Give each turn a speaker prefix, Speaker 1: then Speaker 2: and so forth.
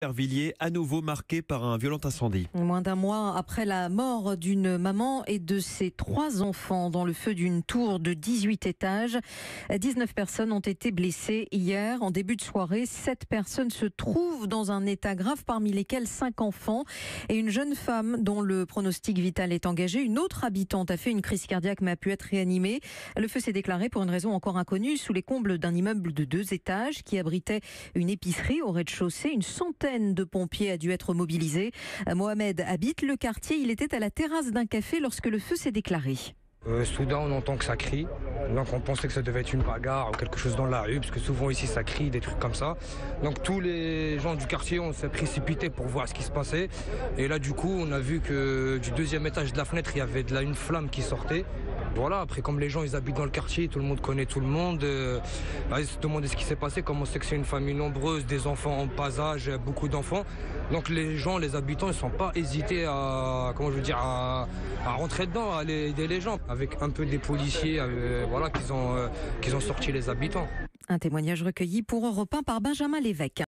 Speaker 1: Aubervilliers, à nouveau marqué par un violent incendie.
Speaker 2: Moins d'un mois après la mort d'une maman et de ses 3 enfants dans le feu d'une tour de 18 étages, 19 personnes ont été blessées hier. En début de soirée, 7 personnes se trouvent dans un état grave, parmi lesquelles 5 enfants et une jeune femme dont le pronostic vital est engagé. Une autre habitante a fait une crise cardiaque mais a pu être réanimée. Le feu s'est déclaré pour une raison encore inconnue sous les combles d'un immeuble de 2 étages qui abritait une épicerie au rez-de-chaussée. Une centaine de pompiers a dû être mobilisés. Mohamed habite le quartier. Il était à la terrasse d'un café lorsque le feu s'est déclaré.
Speaker 3: Soudain, on entend que ça crie. Donc on pensait que ça devait être une bagarre ou quelque chose dans la rue, parce que souvent ici ça crie, des trucs comme ça. Donc tous les gens du quartier, on s'est précipités pour voir ce qui se passait. Et là du coup, on a vu que du 2e étage de la fenêtre, il y avait une flamme qui sortait. Voilà, après comme les gens ils habitent dans le quartier, tout le monde connaît tout le monde. Ils se demandaient ce qui s'est passé, comme on sait que c'est une famille nombreuse, des enfants en bas âge, beaucoup d'enfants. Donc les gens, les habitants, ils ne sont pas hésités à rentrer dedans, à aller aider les gens. Avec un peu des policiers, qu'ils ont sorti les habitants.
Speaker 2: Un témoignage recueilli pour Europe 1 par Benjamin Lévesque.